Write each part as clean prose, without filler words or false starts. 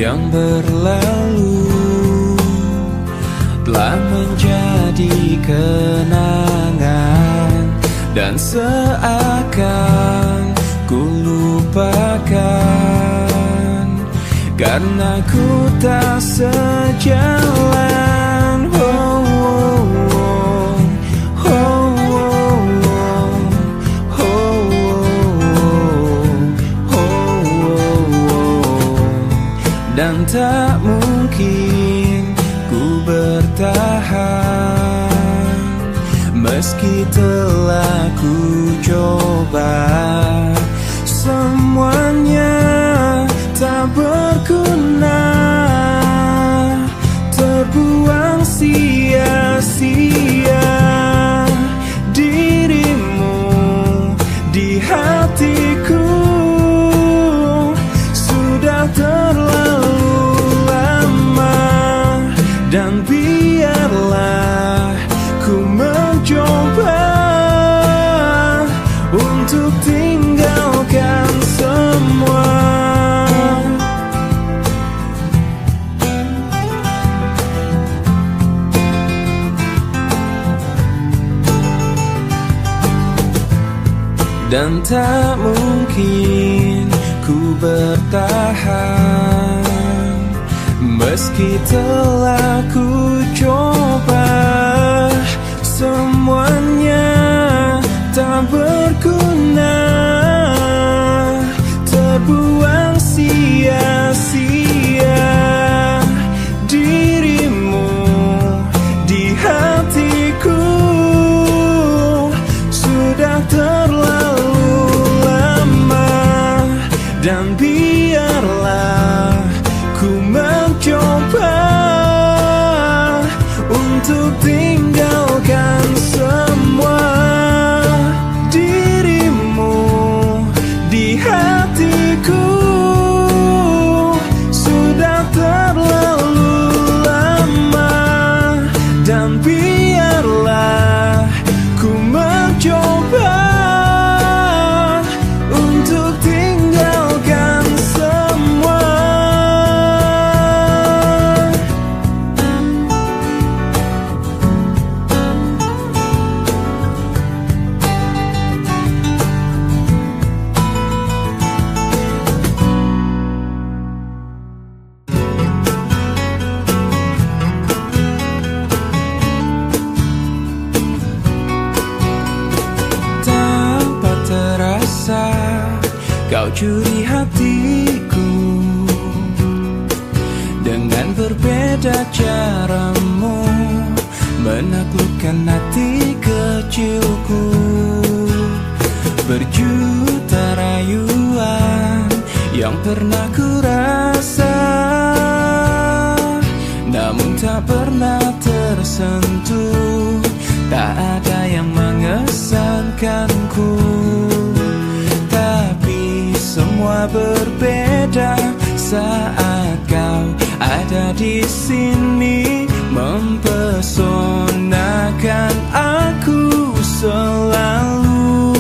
yang berlalu telah menjadi kenangan, dan seakan ku lupakan karena ku tak sejalan. Dan tak mungkin ku bertahan meski telah ku coba. Semuanya tak berguna, terbuang sia-sia. Dirimu di hatiku sudah terlalu lama, dan biarlah ku mencoba untuk tinggalkan semua. Dan tak mungkin ku bertahan meski telah ku coba. Semuanya tak berguna, terbuang sia-sia. Dirimu di hatiku sudah terlalu lama, dan biarlah ku mencoba untuk tinggalkan semua. Dirimu di hatiku sudah terlalu lama, dan biarlah ku mencoba untuk tinggalkan semua. Tanpa terasa kau curi hatiku dengan berbeda caramu menaklukkan hati kecilku. Berjuta rayuan yang pernah ku rasa, namun tak pernah tersentuh. Tak ada yang mengesankanku, tapi semua berbeda saat kau ada di sini, mempesonakan aku selalu.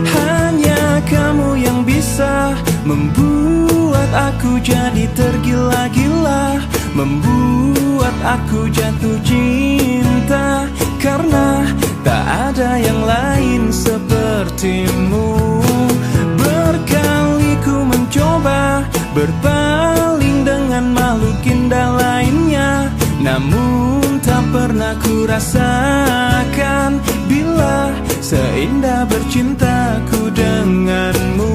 Hanya kamu yang bisa membuat aku jadi tergila-gila, membuat aku jatuh cinta, karena tak ada yang lain sepertimu. Berkali ku mencoba berpaling dengan makhluk indah lainnya, namun tak pernah ku rasakan bila seindah bercintaku denganmu.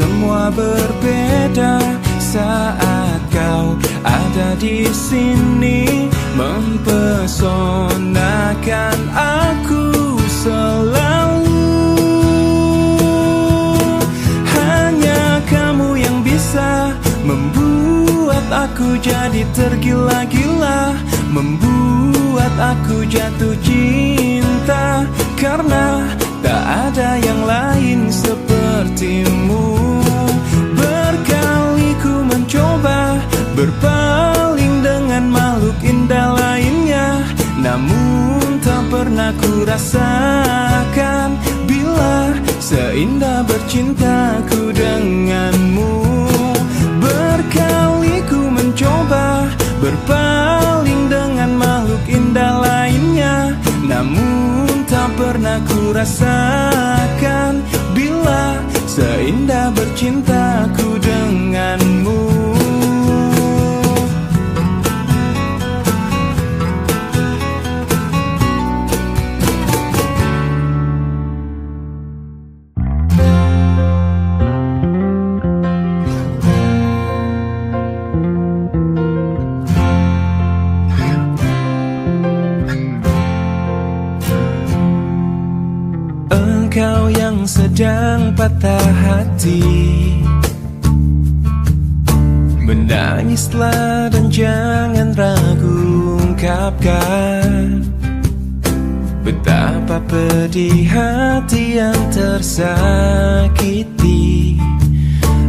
Semua berbeda saat kau ada di sini, mempesonakan aku selalu. Hanya kamu yang bisa membuat aku jadi tergila-gila, membuat aku jatuh cinta, karena tak ada yang lain seperti pernah ku rasakan bila seindah bercintaku denganmu. Berkali ku mencoba berpaling dengan makhluk indah lainnya, namun tak pernah ku rasakan bila seindah bercintaku denganmu. Engkau yang sedang patah hati, menangislah dan jangan ragu ungkapkan betapa pedih hati yang tersakiti,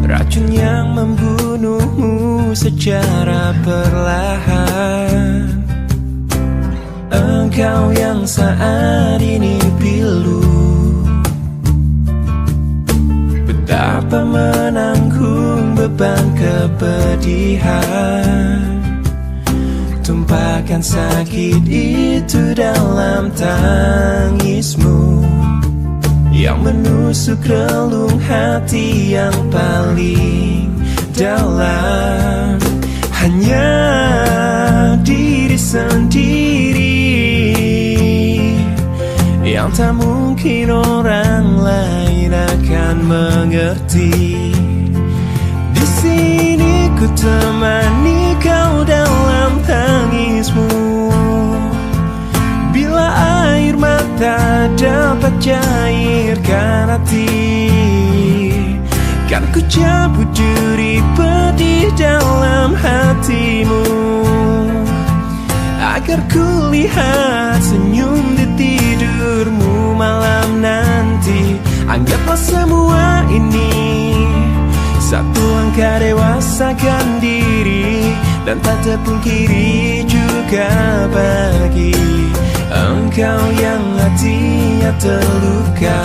racun yang membunuhmu secara perlahan. Engkau yang saat ini pilu, betapa menanggung beban kepedihan, tumpahkan sakit itu dalam tangismu yang menusuk relung hati yang paling dalam. Hanya diri sendiri yang tak mungkin orang lain akan mengerti. Di sini ku temani kau dalam tangismu, bila air mata dapat cairkan hati, kan ku cabut duri pedih dalam hatimu, agar ku lihat senyum di tidurmu malam nanti. Anggaplah semua ini satu langkah dewasakan diri, dan tak terpungkiri juga bagi engkau yang hatinya terluka,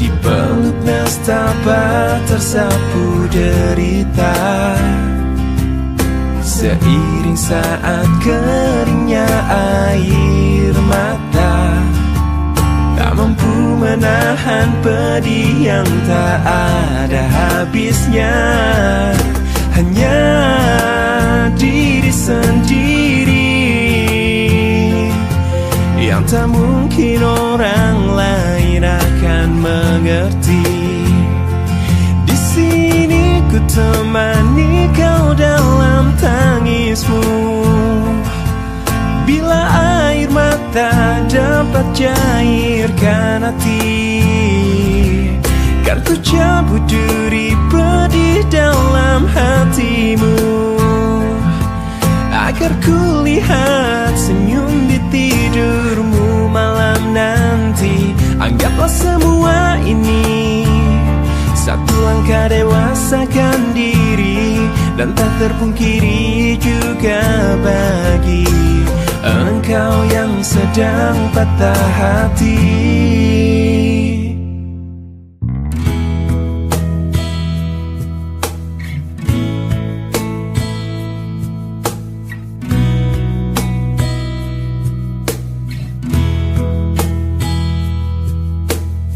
dipeluk nestapa tersapu derita, seiring saat keringnya air mata, tak mampu menahan pedih yang tak ada habisnya. Hanya diri sendiri yang tak mungkin orang lain akan mengerti. Di sini ku temani kau dalam tangismu, bila air mata dapat cairkan hati, kan ku cabut duri pedih dalam hatimu, agar ku lihat senyum di tidurmu malam nanti. Anggaplah semua ini satu langkah dewasakan diri, dan tak terpungkiri juga bagi engkau yang sedang patah hati.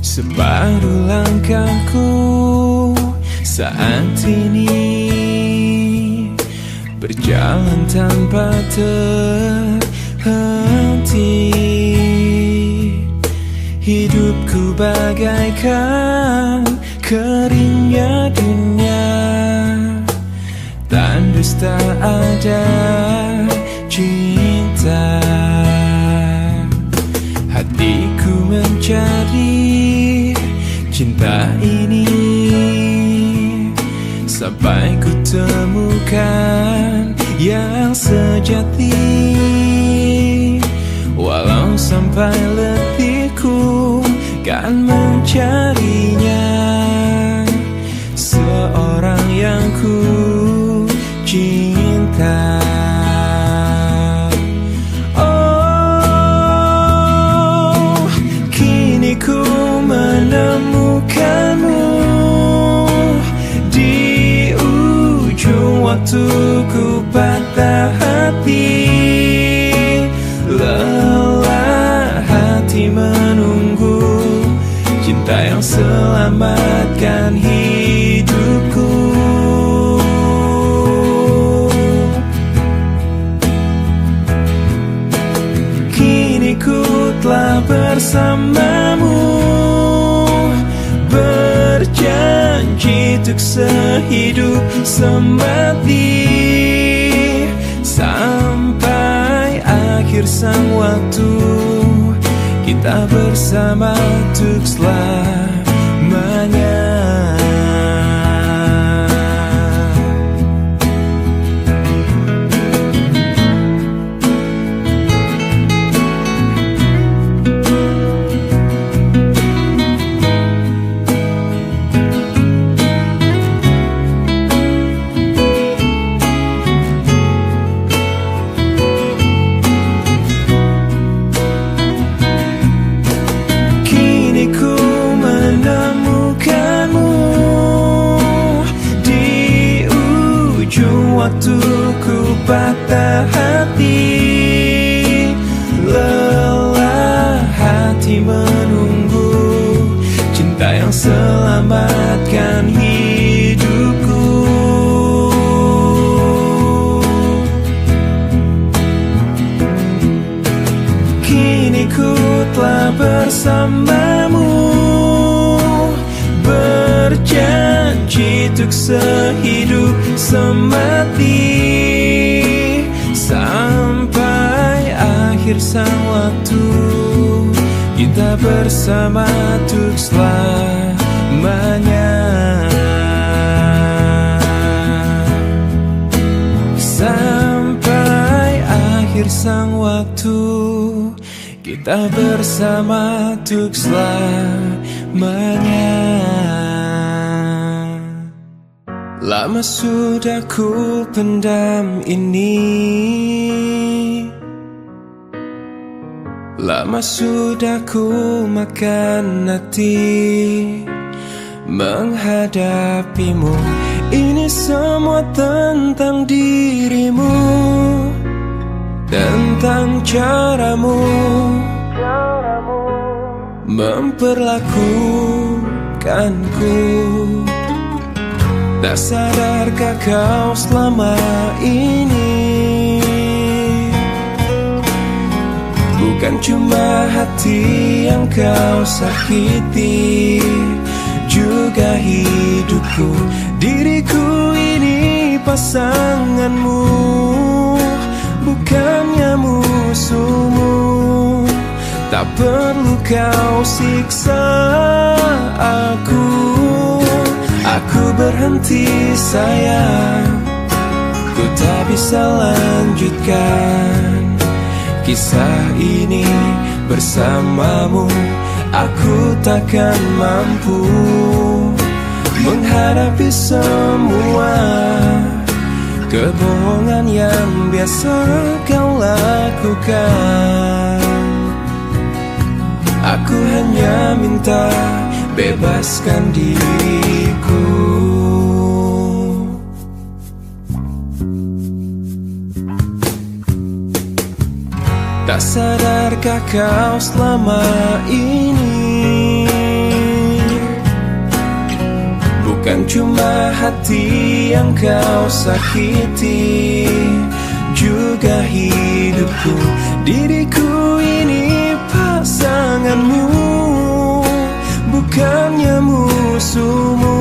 Separuh langkahku saat ini berjalan tanpa terhenti. Hidupku bagaikan keringnya dunia, tandus tak ada cinta. Hatiku mencari cinta ini sampai ku temukan yang sejati. Walau sampai letihku kan mencarinya, seorang yang ku cinta. Oh, menunggu, cinta yang selamatkan hidupku. Kini ku telah bersamamu, berjanji untuk sehidup semati, sampai akhir sang waktu, kita bersama untuk selamanya. Waktuku patah hati, lelah hati menunggu, cinta yang selamatkan hidupku. Kini ku telah bersamamu, berjanji untuk sehidup semati, sampai akhir sang waktu, kita bersama untuk selamanya. Sampai akhir sang waktu, kita bersama untuk selamanya. Lama sudah ku pendam ini, lama sudah ku makan hati menghadapimu. Ini semua tentang dirimu, tentang caramu memperlakukanku. Tak sadarkah kau selama ini, bukan cuma hati yang kau sakiti, juga hidupku. Diriku ini pasanganmu, bukannya musuhmu. Tak perlu kau siksa aku, aku berhenti sayang. Ku tak bisa lanjutkan kisah ini bersamamu. Aku takkan mampu menghadapi semua kebohongan yang biasa kau lakukan. Aku hanya minta bebaskan diriku. Tak sadarkah kau selama ini, bukan cuma hati yang kau sakiti, juga hidupku. Diriku ini pasanganmu, bukannya musuhmu.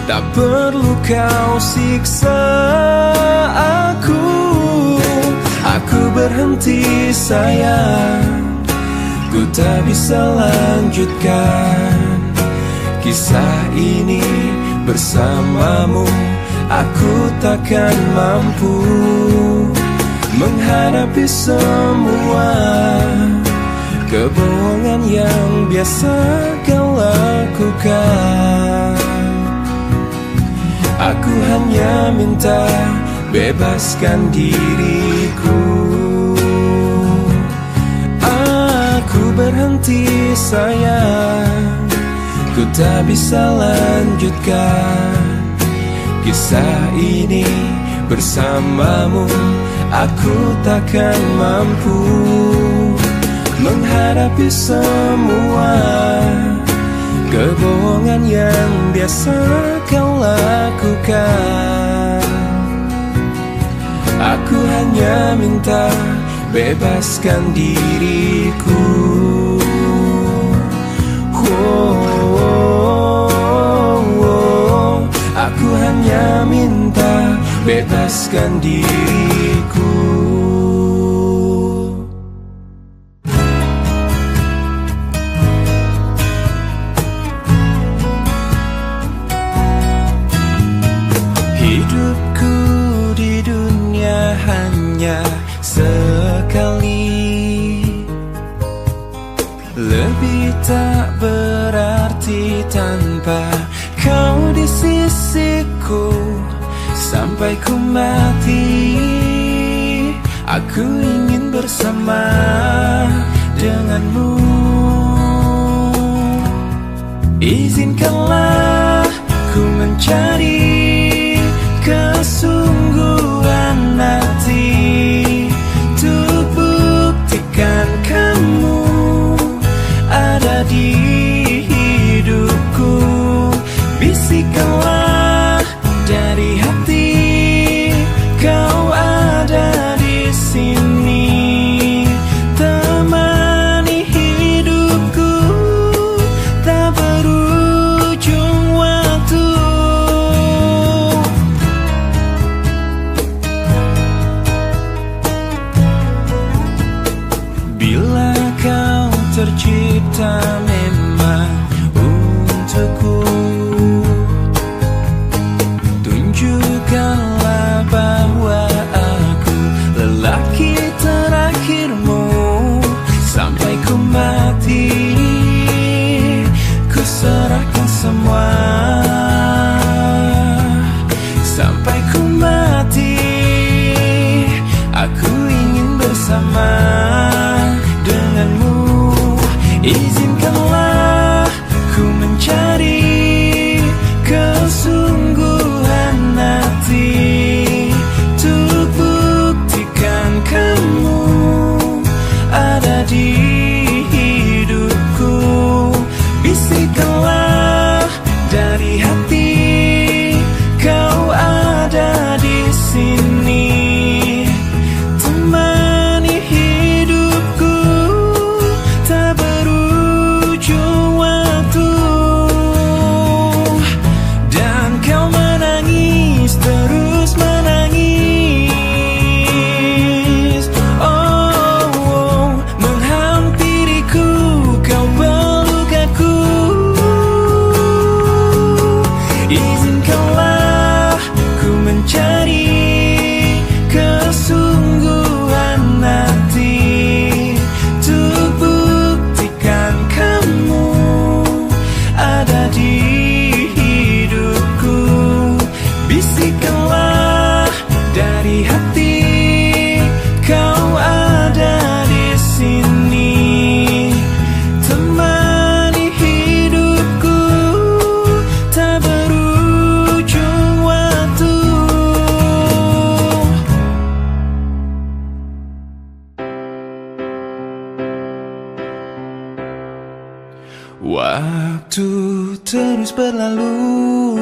Tak perlu kau siksa aku, aku berhenti sayang. Ku tak bisa lanjutkan kisah ini bersamamu. Aku takkan mampu menghadapi semua kebohongan yang biasa kau lakukan. Aku hanya minta bebaskan diriku. Aku berhenti sayang, ku tak bisa lanjutkan kisah ini bersamamu. Aku takkan mampu menghadapi semua kebohongan yang biasa kau lakukan. Aku hanya minta bebaskan diriku. Aku hanya minta bebaskan diriku. Hidupku di dunia hanya sekali, lebih tak berarti tanpa kau di sisiku. Sampai ku mati, aku ingin bersama denganmu. Izinkanlah ku mencari kesungguhan hati, untuk buktikan kamu ada di hidupku. Bisikanlah dari hati, kau ada di sini, temani hidupku, tak berujung waktu. Bila kau tercipta memang untukku, tunjukkanlah bahwa aku lelaki terakhirmu. Sampai ku mati, ku serahkan semua. Sampai ku mati, aku ingin bersama denganmu. Izinkanlah ku mencari kesungguhan hati, untuk buktikan kamu ada di hidupku. Bisikanlah dari hati, kau ada di sini, temani hidupku, tak berujung waktu. Dan kau menangis, terus menangis. Oh, menghampiriku, kau peluk aku. Izinkanlah ku mencari kesungguhan hati, untuk buktikan kamu ada di hidupku. Bisikanlah dari hati, kau ada di sini, temani hidupku, tak berujung waktu. Waktu terus berlalu,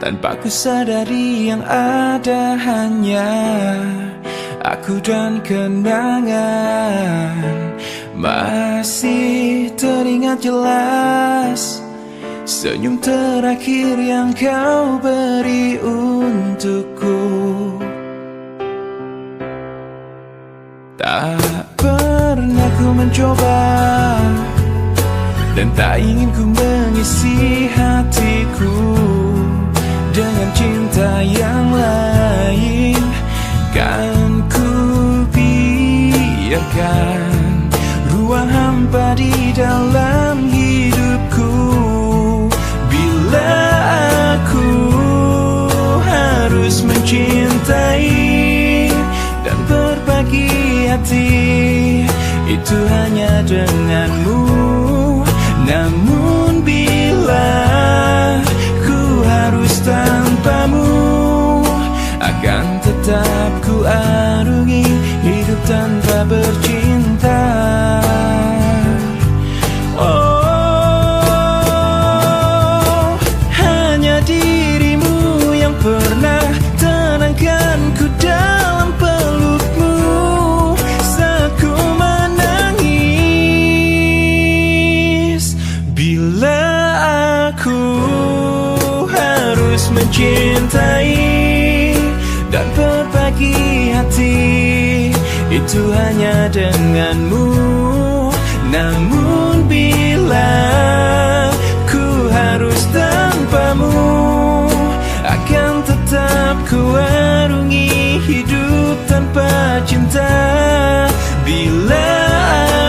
tanpa ku sadari yang ada hanya aku dan kenangan. Masih teringat jelas senyum terakhir yang kau beri untukku. Tak pernah ku mencoba, dan tak ingin ku mengisi hatiku dengan cinta yang lain. Kan ku biarkan ruang hampa di dalam hidupku. Bila aku harus mencintai dan berbagi hati, itu hanya denganmu. Namun bila ku harus tanpamu, akan tetap ku arungi hidup tanpa bercinta. mencintai dan berbagi hati itu hanya denganmu. Namun bila ku harus tanpamu, akan tetap ku arungi hidup tanpa cinta. Bila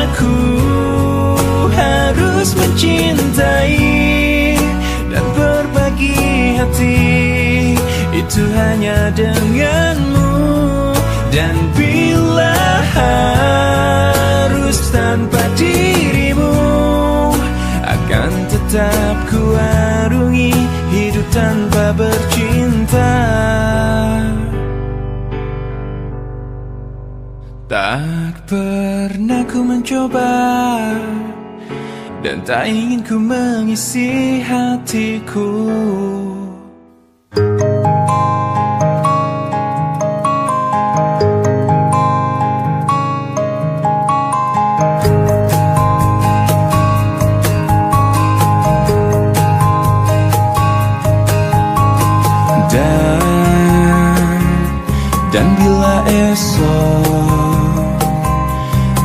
aku harus mencintai dan berbagi hati itu hanya denganmu. Dan bila harus tanpa dirimu, akan tetap ku arungi hidup tanpa bercinta. Tak pernah ku mencoba dan tak ingin ku mengisi hatiku. Dan bila esok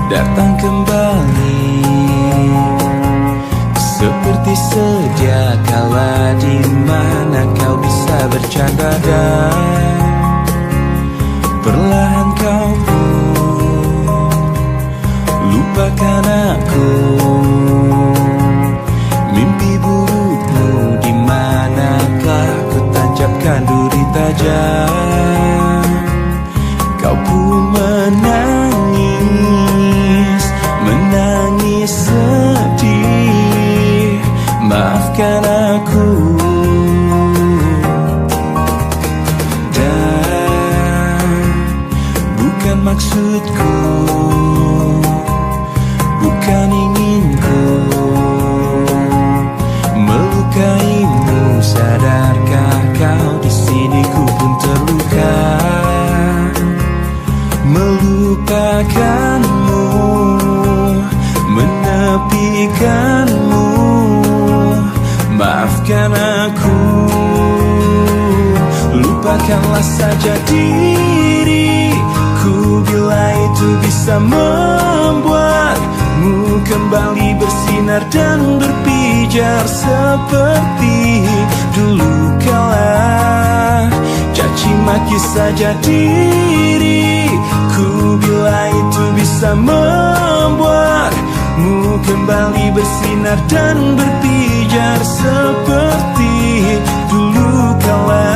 datang kembali seperti sedia kala, di mana kau bisa bercanda dan perlahan kau pun lupakan aku. Mimpi burukmu di manakah ku tancapkan duri tajam. Kau pun menangis, menangis sedih. Maafkan aku. Dan bukan maksudku, bukan inginku melukaimu. Sadarkah kau di sini ku pun terluka, melupakanmu, menepikanmu. Maafkan aku, lupakanlah saja diriku bila itu bisa membuatmu kembali bersinar dan berpijar seperti dulu kala. Caci maki saja diriku bila itu bisa membuatmu kembali bersinar dan berpijar seperti dulu kala.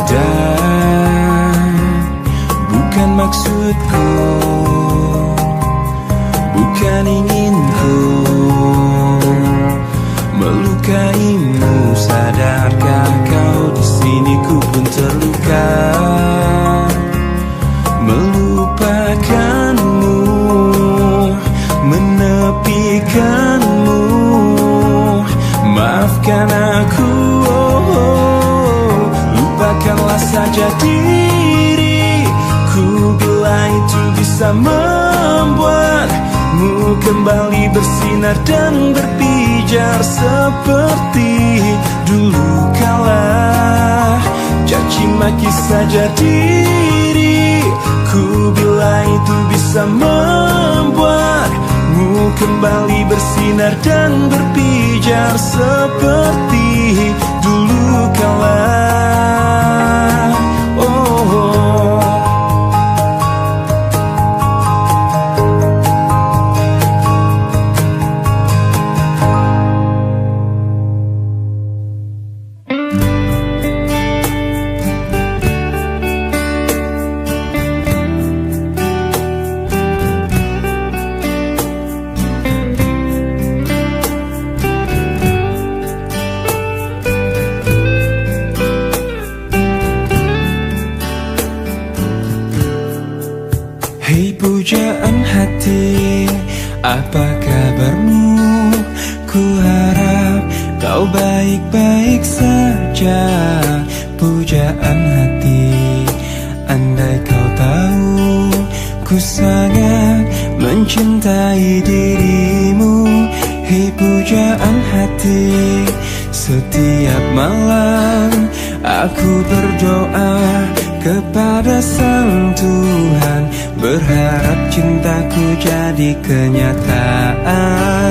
Dan bukan maksudku, bukan inginku melukaimu. Sadarkah kau di sini ku pun terluka, melupakanmu, menepikanmu. Maafkan aku, lupakanlah saja diriku bila itu bisa membuatmu kembali bersinar dan berpijar seperti dulu kala. Caci maki saja diriku bila itu bisa membuatmu kembali bersinar dan berpijar seperti dulu kala. Hei pujaan hati, apa kabarmu? Ku harap kau baik-baik saja. Pujaan hati, andai kau tahu Aku sangat mencintai dirimu, hei pujaan hati. Setiap malam aku berdoa kepada Sang Tuhan, berharap cintaku jadi kenyataan,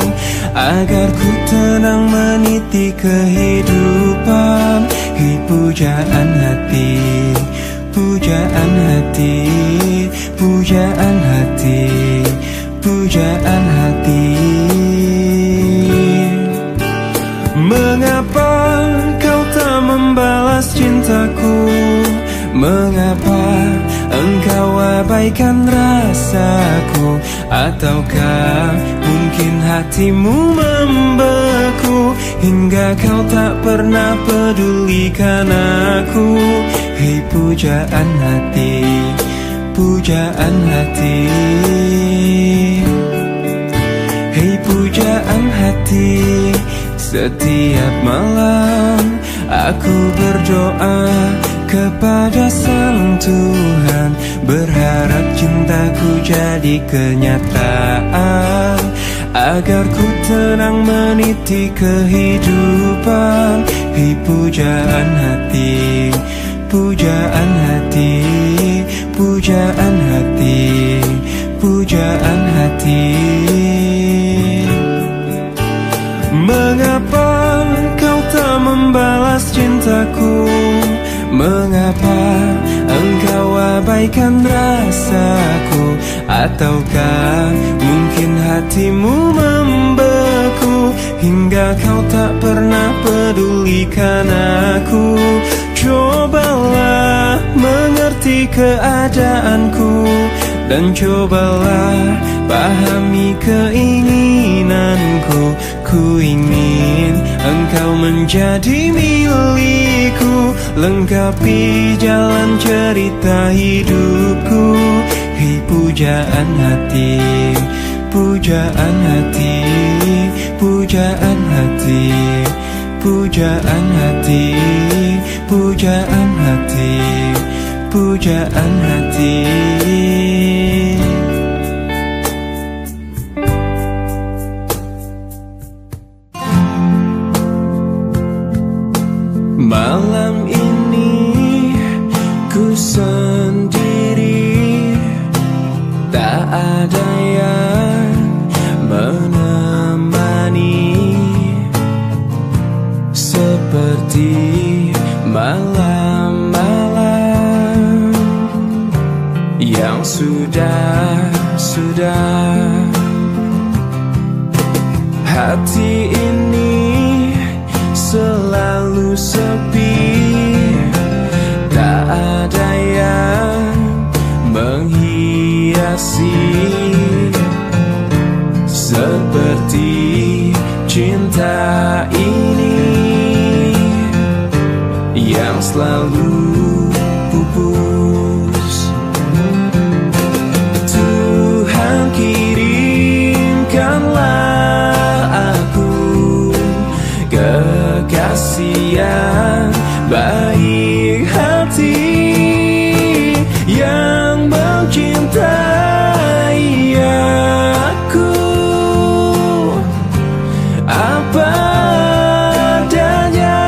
agar ku tenang meniti kehidupan. Hei pujaan hati, pujaan hati, pujaan hati, pujaan hati. Mengapa kau tak membalas cintaku? Mengapa engkau abaikan rasaku? Ataukah mungkin hatimu membeku, hingga kau tak pernah pedulikan aku? Hei pujaan hati, pujaan hati, hei pujaan hati. Setiap malam aku berdoa kepada Sang Tuhan, berharap cintaku jadi kenyataan, agar ku tenang meniti kehidupan. Hei pujaan hati, pujaan hati, pujaan hati, pujaan hati. Mengapa kau tak membalas cintaku? Mengapa engkau abaikan rasaku? Ataukah mungkin hatimu membeku, hingga kau tak pernah pedulikan aku? Cobalah mengerti keadaanku, dan cobalah pahami keinginanku. Ku ingin engkau menjadi milikku, lengkapi jalan cerita hidupku. Hei pujaan hati, pujaan hati, pujaan hati, pujaan hati, pujaan hati, pujaan hati. Malam ini ku sendiri, tak ada yang menemani, seperti malam-malam yang sudah hati ini selalu sepi, tak ada yang menghiasi, seperti cinta ini yang selalu pupus. Tuhan kirimkanlah aku kekasih yang baik hati, yang mencintai aku apa adanya.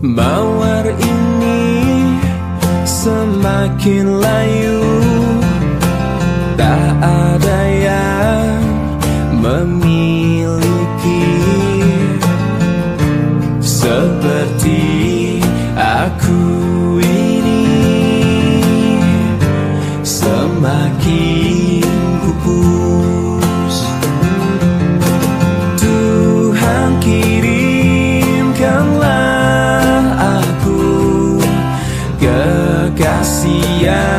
Mawar ini semakin layu, tak ada yang memiliki, seperti aku ini semakin pupus. Tuhan kirimkanlah aku kekasih yang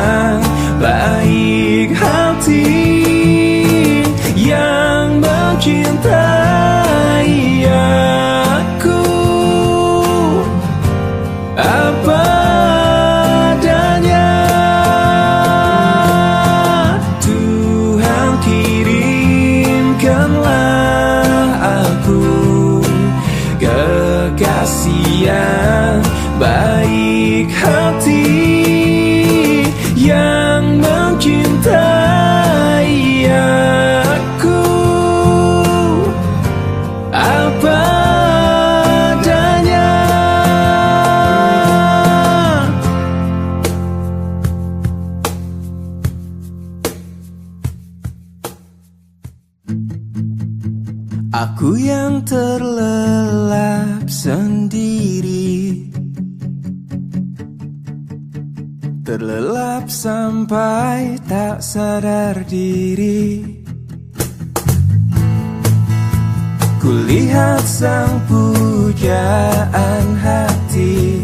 Aku yang terlelap sendiri, terlelap sampai tak sadar diri. Kulihat sang pujaan hati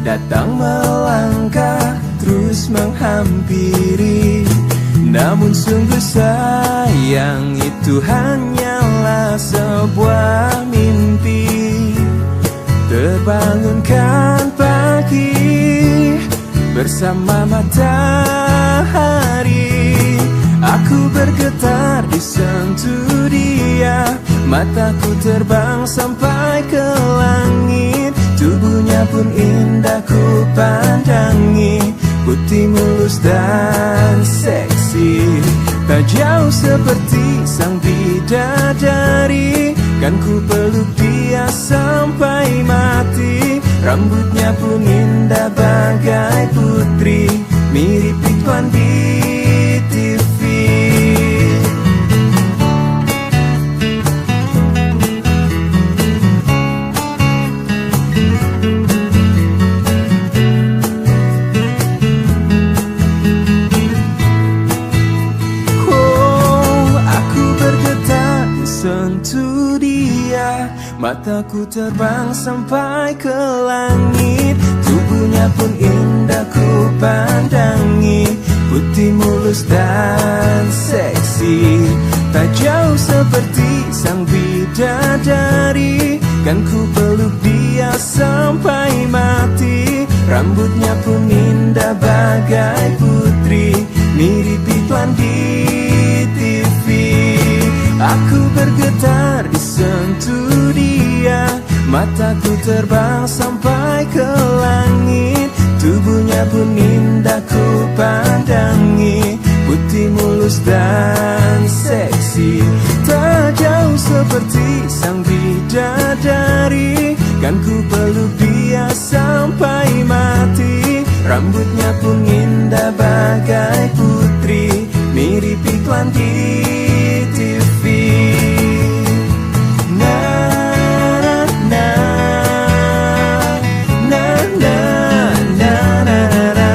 datang melangkah terus menghampiri. Namun sungguh sayang, itu hanyalah sebuah mimpi. Terbangunkan pagi bersama matahari. Aku bergetar disentuh dia, mataku terbang sampai ke langit. Tubuhnya pun indah ku pandangi, putih mulus dan seksi. Tak jauh seperti sang bidadari, kan ku peluk dia sampai mati. Rambutnya pun indah bagai putri, mirip iklan di TV. Sentuh dia, mataku terbang sampai ke langit. Tubuhnya pun indah ku pandangi, putih mulus dan seksi. Tak jauh seperti sang bidadari, kan ku peluk dia sampai mati. Rambutnya pun indah bagai putri, mirip iklan di TV. Aku bergetar disentuh dia, mataku terbang sampai ke langit. Tubuhnya pun indah ku pandangi, putih mulus dan seksi. Tak jauh seperti sang bidadari, kan ku peluk dia sampai mati. Rambutnya pun indah bagai putri, mirip iklan di TV. Na na na na na na na.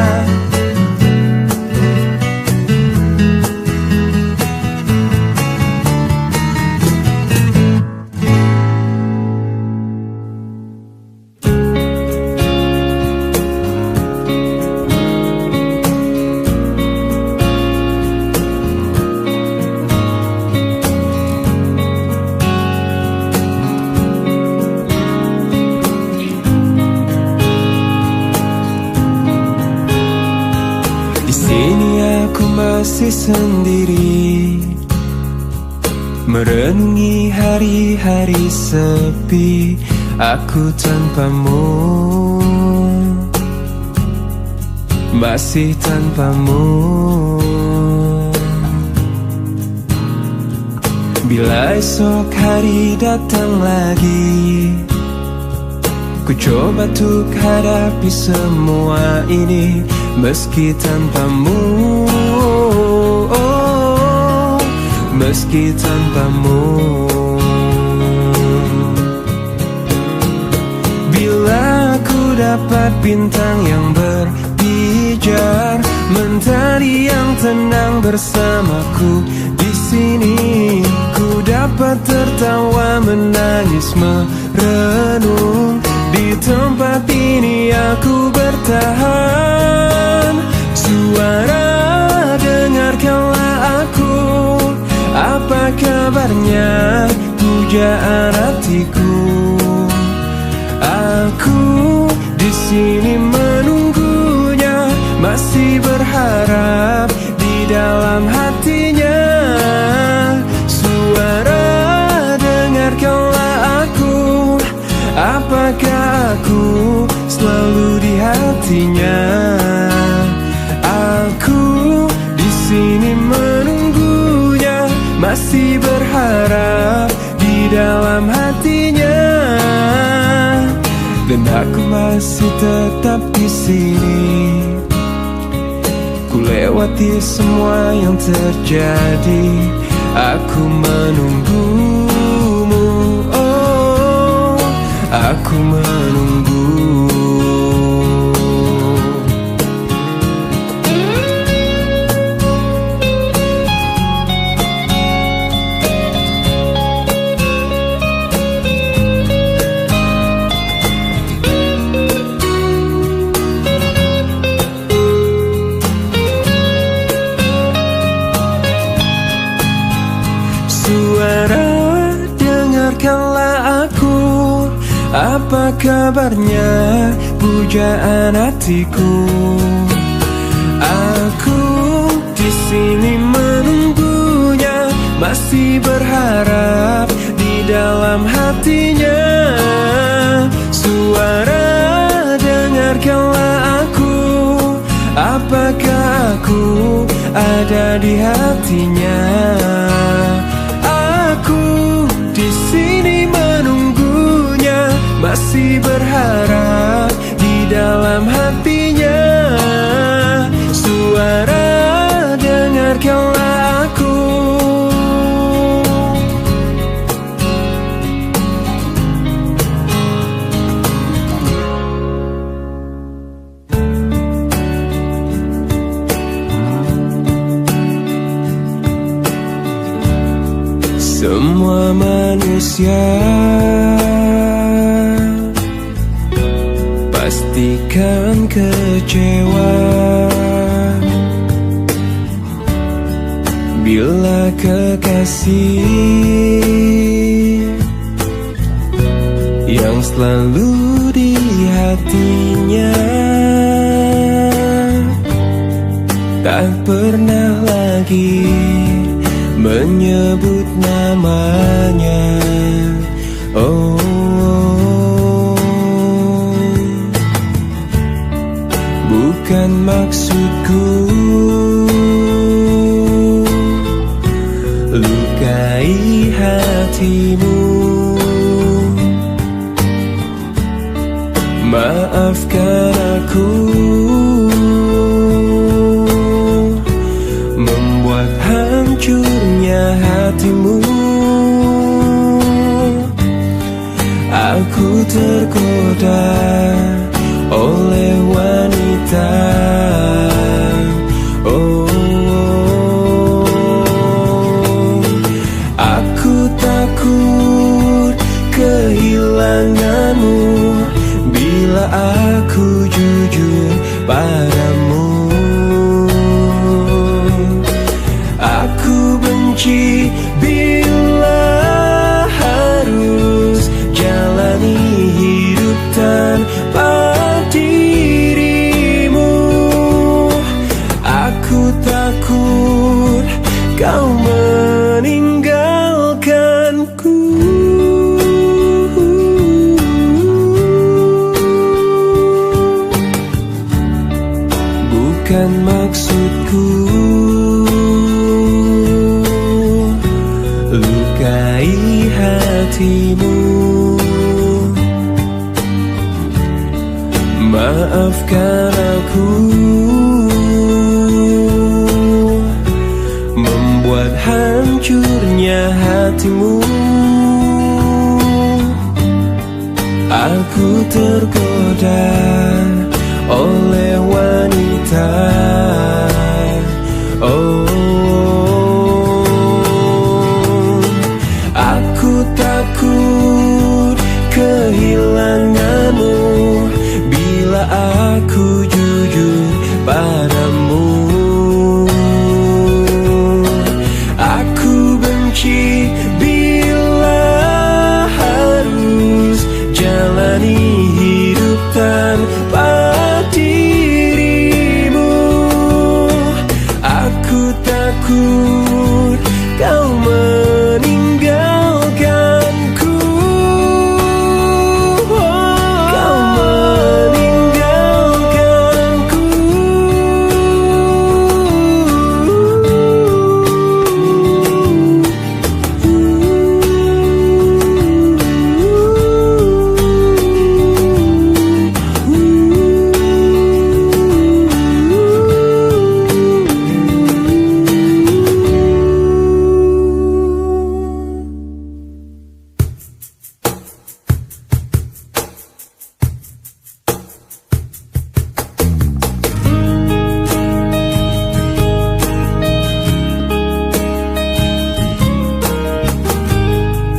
Masih sendiri, merenungi hari-hari sepi. Aku tanpamu, masih tanpamu. Bila esok hari datang lagi, ku coba untuk hadapi semua ini meski tanpamu. Meski tanpamu. Bila ku dapat bintang yang berpijar, mentari yang tenang bersamaku di sini, ku dapat tertawa, menangis, merenung. Di tempat ini aku bertahan. Suara, dengarkanlah aku. Apa kabarnya, pujaan hatiku? Aku di sini menunggunya, masih berharap di dalam hatinya. Suara, dengarkanlah aku. Apakah aku selalu di hatinya? Aku di sini menunggunya, masih berharap di dalam hatinya. Dan aku masih tetap di sini. Ku lewati semua yang terjadi, Aku menunggumu, oh, aku menunggu. Suara, dengarkanlah aku. Apa kabarnya pujaan hatiku? Aku di sini menunggunya, masih berharap di dalam hatinya. Suara, dengarkanlah aku. Apakah aku ada di hatinya? Aku di sini menunggunya, masih berharap di dalam hatinya. Suara, dengarkanlah aku. Semua manusia pastikan kecewa bila kekasih yang selalu di hatinya tak pernah lagi menyebut namanya. Oh, bukan maksudku lukai hatimu. Maafkan aku membuat hancurnya hatimu. Aku tergoda oleh wanita. Oh, aku takut kehilanganmu bila aku jujur padamu. Aku benci bila harus jalani hidup tanpa dirimu. Aku takut kau meninggalkanku. Bukan maksudku lukai hatimu. Maafkan aku membuat hancurnya hatimu. Aku tergoda oleh wanita. Oh, aku takut kehilanganmu bila aku jujur padamu. Aku benci bila harus jalani hidup tanpa dirimu. Aku takut kau meninggalkanku. Kau meninggalkanku.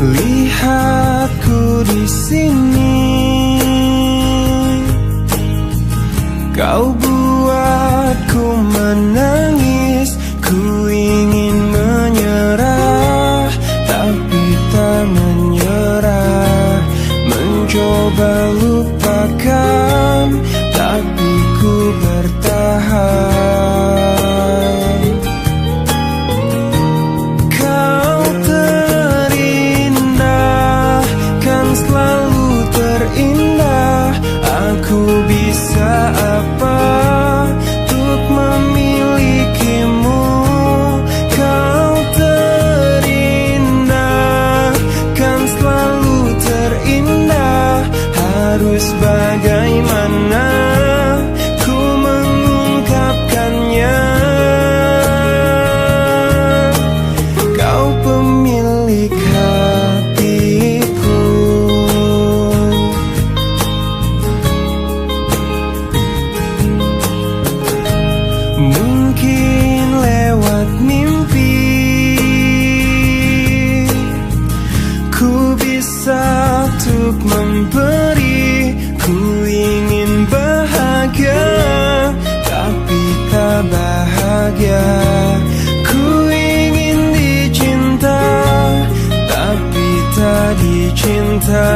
Lihatku di sini, kau buatku menangis. Ku ingin menyerah, tapi tak menyerah. Mencoba lupakan, tapi ku bertahan. Kau terindah, kan selalu terindah. Aku bisa apa untuk memilikimu? Kau terindah, kan selalu terindah. Harus bagaimana ku mengungkapkannya? Kau pemilik hatiku. Mungkin lewat mimpi ku bisa untuk memberi. Ku ingin bahagia, tapi tak bahagia. Ku ingin dicinta, tapi tak dicinta.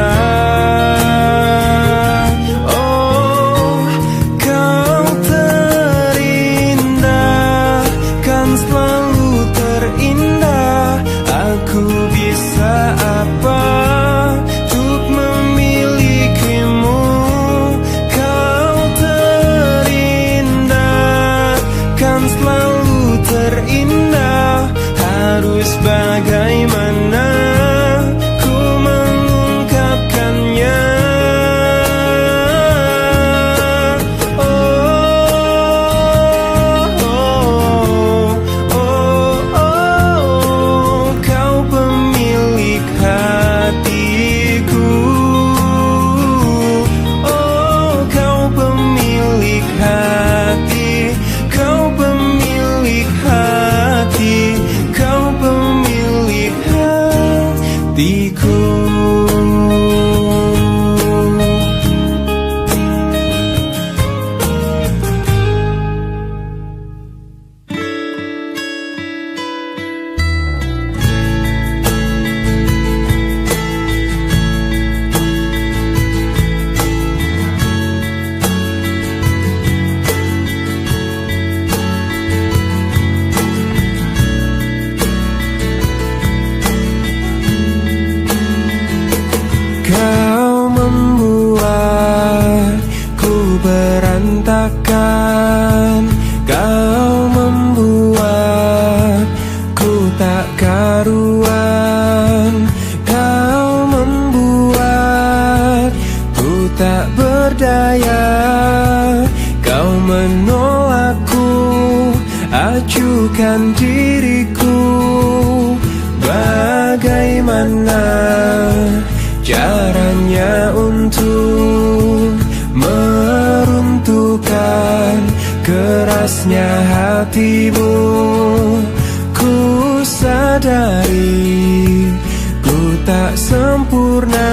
Oh, kau terindah, kan selalu terindah. Aku bisa apa untuk memilikimu? Kau terindah, kan selalu terindah. Harus bagaimana ku mengungkapkannya? Kau pemilik hatiku. Oh, kau pemilik hati. Kau pemilik hati. Kau pemilik hatiku. Kau membuatku berantakan. Kau membuatku tak karuan. Kau membuatku tak berdaya. Kau menolakku, acuhkan diriku. Bagaimana caranya untuk meruntuhkan kerasnya hatimu? Ku sadari ku tak sempurna,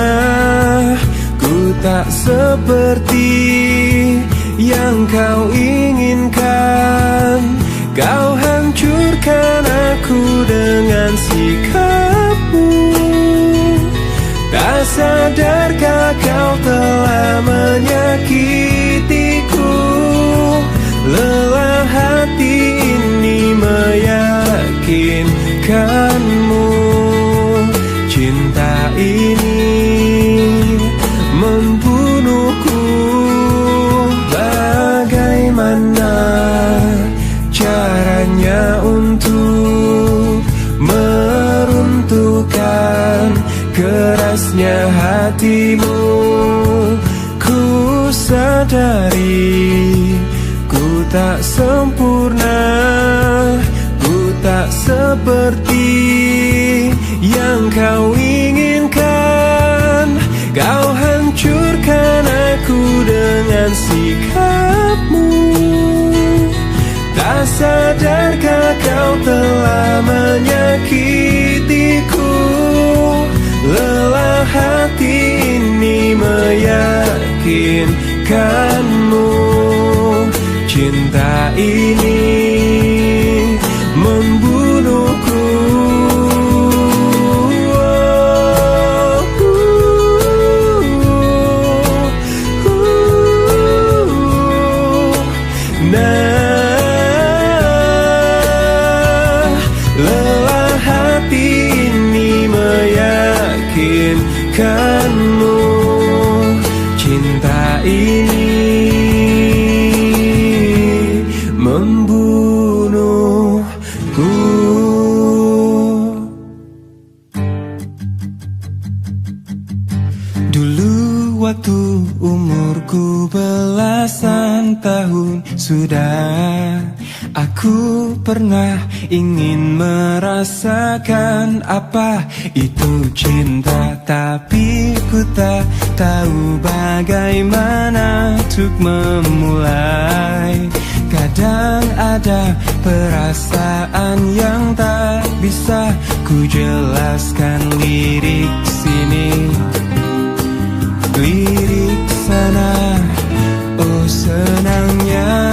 ku tak seperti yang kau inginkan. Kau hancurkan aku dengan sikapmu. Tak sadarkah kau telah menyakitiku? Lelah hati ini meyakinkanmu. Cinta ini membunuhku. Bagaimana caranya untuk meruntuhkan kerasnya hatimu? Ku sadari ku tak sempurna, ku tak seperti yang kau inginkan. Kau hancurkan aku dengan sikapmu. Tak sadarkah kau telah menyakitiku? Lelah hati ini meyakinkanmu, cinta ini membunuhku. Lelah hati ini meyakinkanmu, cinta ini membunuhku. Dulu waktu umurku belasan tahun sudah, aku pernah ingin merasakan apa itu cinta, tapi ku tak tahu bagaimana untuk memulai. Kadang ada perasaan yang tak bisa ku jelaskan, lirik sini, lirik sana, oh senangnya.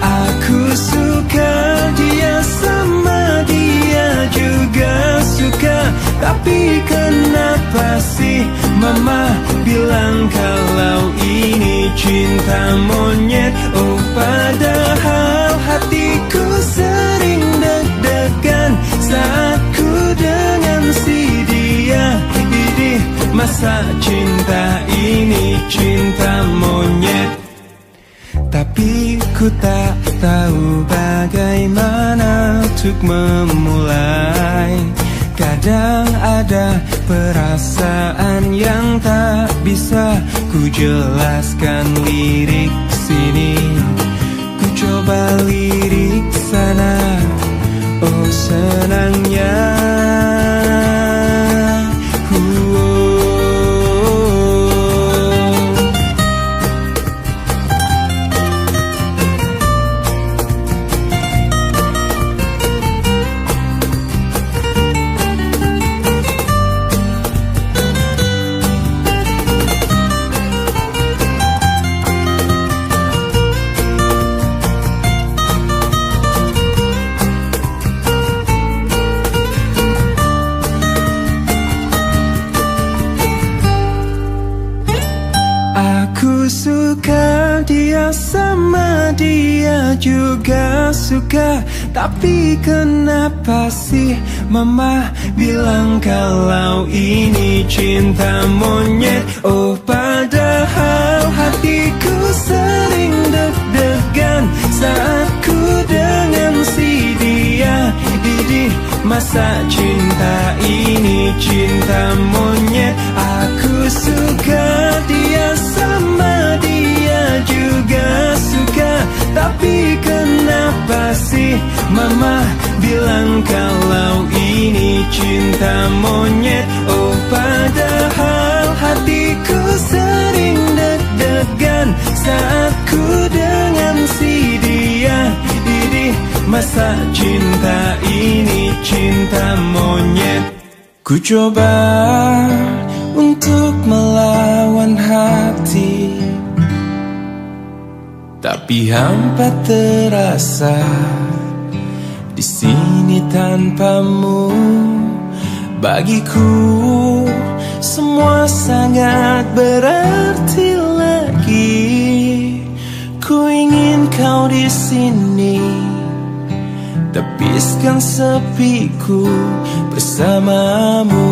Aku suka dia, sama dia juga suka, tapi kenapa sih mama bilang kalau ini cinta monyet? Oh padahal hatiku sering deg-degan saat ku dengan si dia. Ini masa cinta ini cinta monyet, tapi ku tak tahu bagaimana untuk memulai. Kadang ada perasaan yang tak bisa ku jelaskan, lirik sini, ku coba lirik sana, oh senangnya. Aku suka dia, sama dia juga suka, tapi kenapa sih mama bilang kalau ini cinta monyet? Oh padahal hatiku sering deg-degan saat ku dengan si dia. Ini masa cinta ini cinta monyet. Aku suka dia, sama dia juga suka, tapi kenapa sih mama bilang kalau ini cinta monyet? Oh padahal hatiku sering deg-degan saat ku dengan si dia. Ini masa cinta ini cinta monyet. Ku coba untuk melawan hati, tapi hampa terasa di sini tanpamu. Bagiku semua sangat berarti lagi. Ku ingin kau di sini, tepiskan sepiku bersamamu.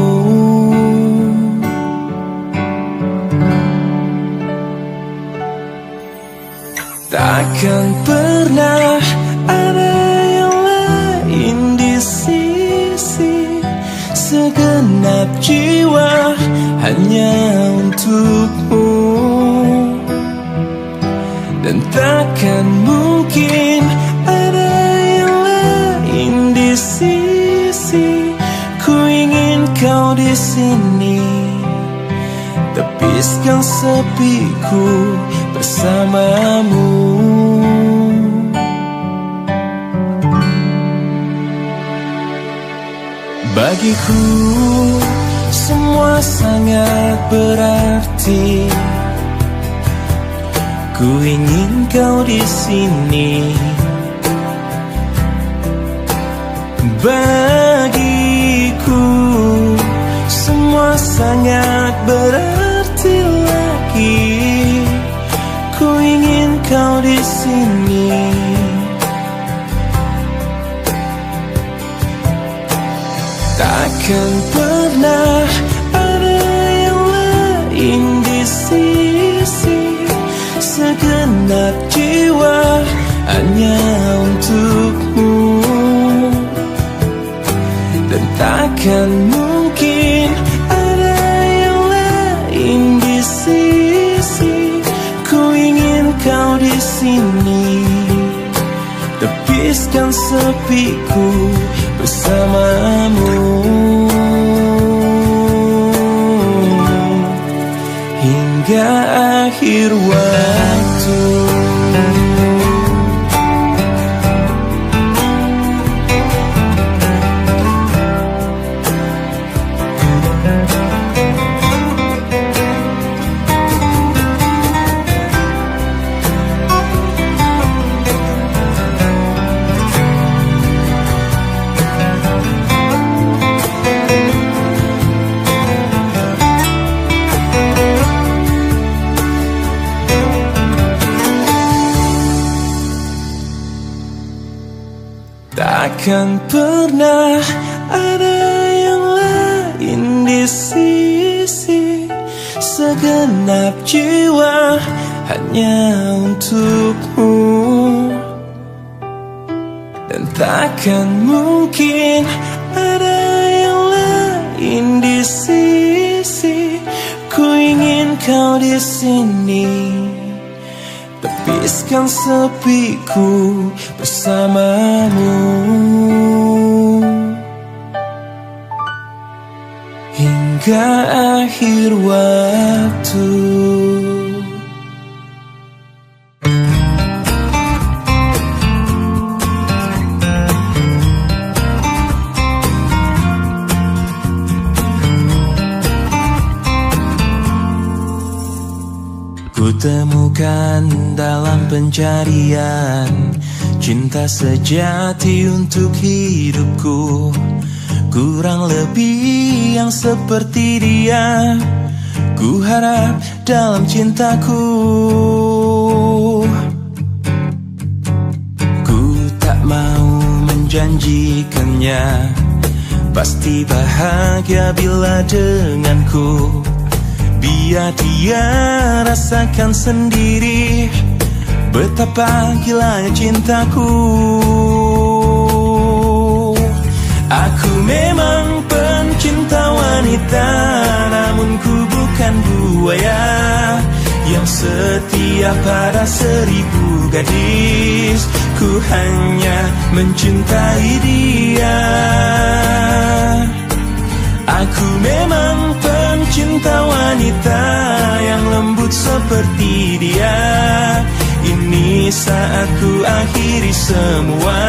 Takkan pernah ada yang lain di sisi, segenap jiwa hanya untukmu. Dan takkan mungkin ada yang lain di sisi. Ku ingin kau di sini, tepiskan sepiku bersamamu. Bagiku semua sangat berarti. Ku ingin kau di sini. Bagiku semua sangat berarti lagi. Ku ingin kau di sini. Takkan pernah ada yang lain di sisi. Segenap jiwa hanya untukmu. Dan takkan mungkin ada yang lain di sisi. Ku ingin kau di sini. Tepiskan sepiku bersamamu hingga akhir waktu. Takkan pernah ada yang lain di sisi. Segenap jiwa hanya untukmu. Dan takkan mungkin ada yang lain di sisi. Ku ingin kau di sini. Tepiskan sepiku bersamamu hingga akhir waktu. Kutemukan dalam pencarian cinta sejati untuk hidupku. Kurang lebih yang seperti dia ku harap dalam cintaku. Ku tak mau menjanjikannya pasti bahagia bila denganku. Biar dia rasakan sendiri betapa gilanya cintaku. Aku memang pencinta wanita, namun ku bukan buaya yang setia pada 1000 gadis. Ku hanya mencintai dia. Aku memang pencinta wanita yang lembut seperti dia. Ini saat ku akhiri semua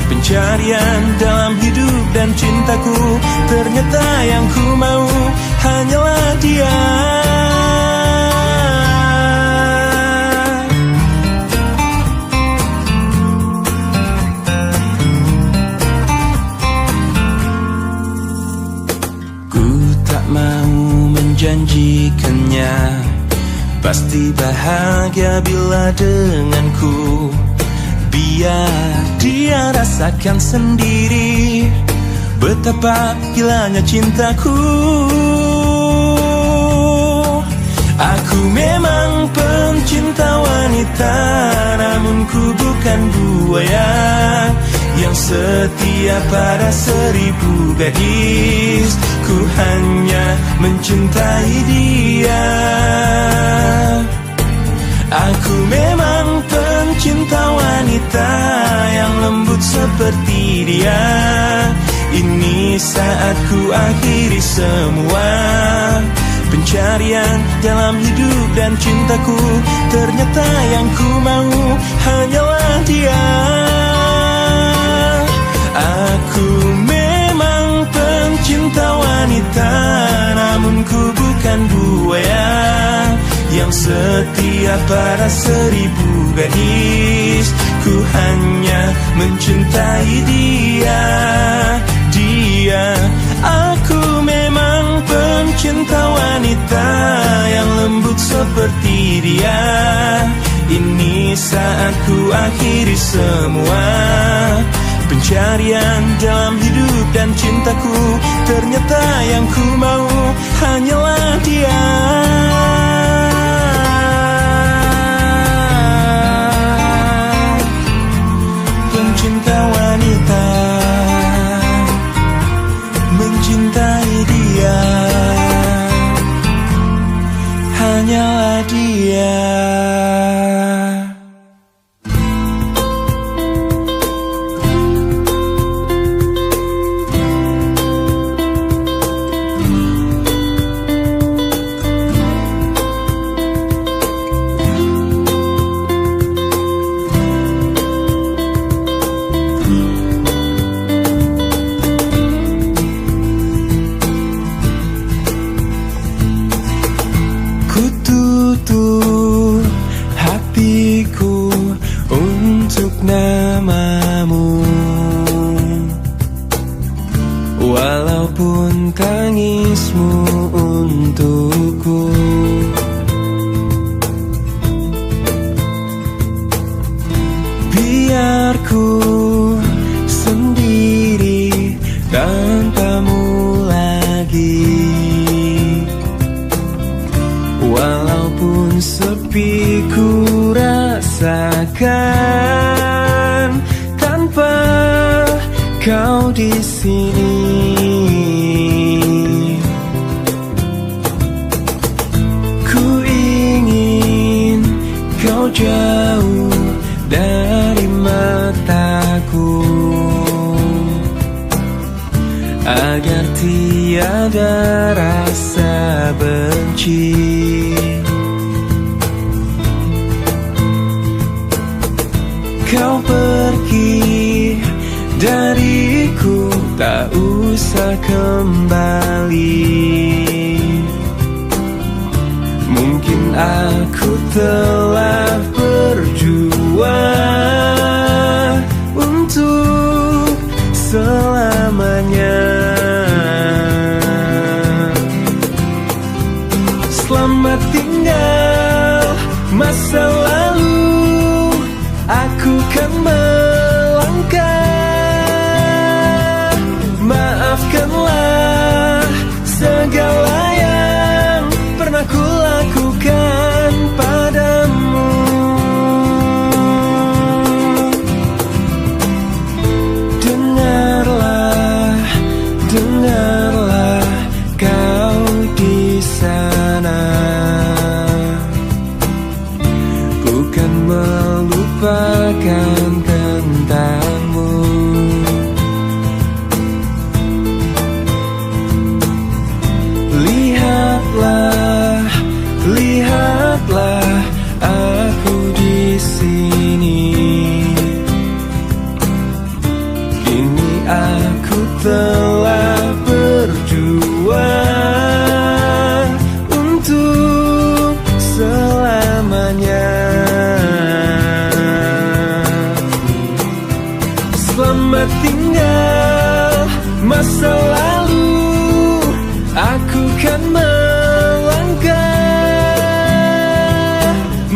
pencarian dalam hidup dan cintaku. Ternyata yang ku mau hanyalah dia. Janjikannya pasti bahagia bila denganku. Biar dia rasakan sendiri betapa gilanya cintaku. Aku memang pencinta wanita, namun ku bukan buaya yang setia pada 1000 gadis. Ku hanya mencintai dia. Aku memang pencinta wanita yang lembut seperti dia. Ini saat ku akhiri semua pencarian dalam hidup dan cintaku. Ternyata yang ku mau hanyalah dia. Aku memang setia pada 1000 gadis. Ku hanya mencintai dia. Aku memang pencinta wanita yang lembut seperti dia. Ini saat ku akhiri semua pencarian dalam hidup dan cintaku. Ternyata yang ku mau hanyalah dia. Pencinta wanita, mencintai dia, hanyalah dia. Tutup hatiku untuk namamu, walaupun tangismu untukku. Biar ku sendiri tanpamu lagi, walaupun sepi ku rasakan tanpa kau di sini. Ku ingin kau jauh dari mataku, agar tiada rasa benci. Kau pergi dariku, tak usah kembali. Mungkin aku telah berjuang untuk selamanya. Selamat tinggal masa lalu, aku kan melangkah. Maafkanlah segala yang pernah ku lakukan padamu. Dengarlah kau di sana, bukan melupakan tentangmu. Lihatlah aku di sini. Kini aku telah berjuang untuk selamanya. Selamat tinggal masa lalu, aku kan melangkah.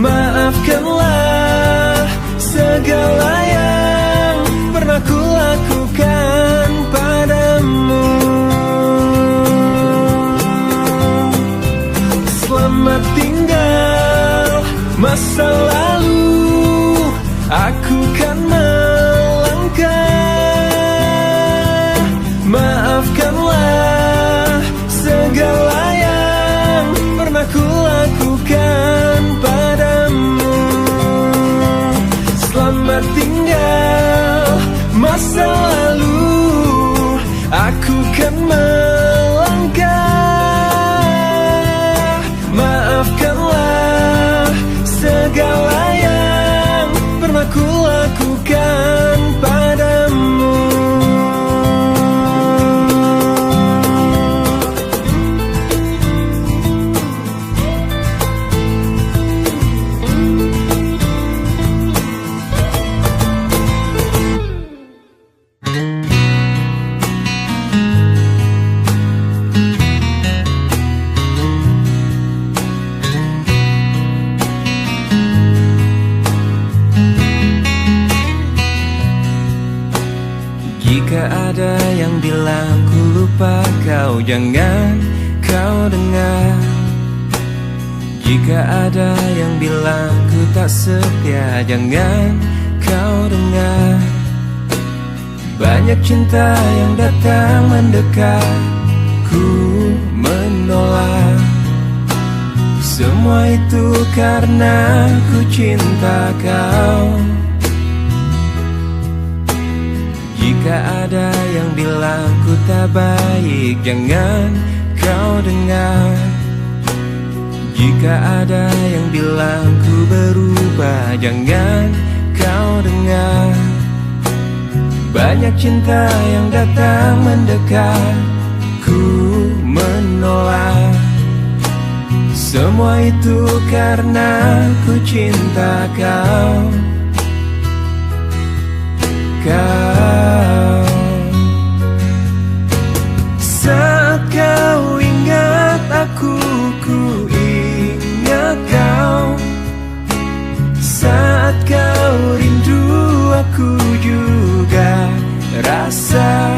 Maafkanlah segala yang pernah ku lakukan padamu. Selamat tinggal masa lalu, aku kan melangkah. Maafkanlah segala yang pernah ku lakukan padamu. Selamat tinggal masa lalu, aku kan melangkah. Maafkanlah segala yang pernah ku lakukan padamu. Jika ada yang bilang ku lupa kau, jangan kau dengar. Jika ada yang bilang ku tak setia, jangan kau dengar. Banyak cinta yang datang mendekat, ku menolak. Semua itu karena ku cinta kau. Jika ada yang bilang ku tak baik, jangan kau dengar. Jika ada yang bilang ku berubah, jangan kau dengar. Banyak cinta yang datang mendekat, ku menolak. Semua itu karena ku cinta kau. Saat kau ingat aku, ku ingat kau. Saat kau rindu, aku juga rasa.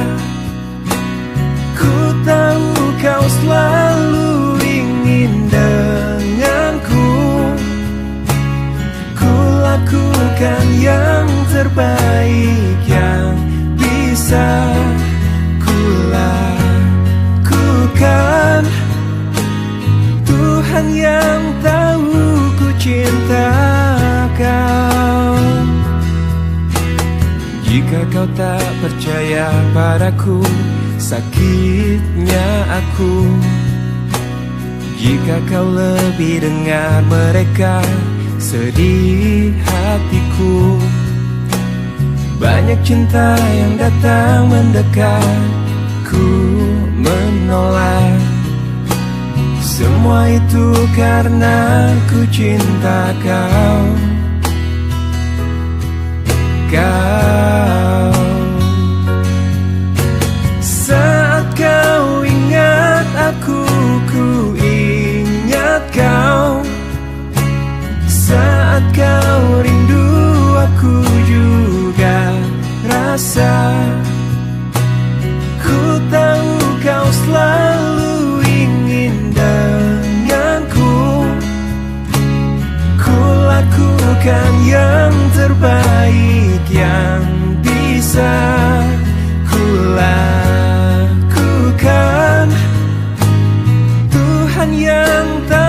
Ku tahu kau selalu ingin denganku. Ku lakukan yang terbaik yang bisa ku lakukan. Tuhan yang tahu ku cinta kau. Jika kau tak percaya padaku, sakitnya aku. Jika kau lebih dengar mereka, sedih hatiku. Banyak cinta yang datang mendekat, ku menolak. Semua itu karena ku cinta kau. Saat kau ingat aku, ku ingat kau. Saat kau rindu, aku juga rasa. Ku tahu kau selalu ingin denganku. Ku lakukan yang terbaik yang bisa ku lakukan. Tuhan yang tahu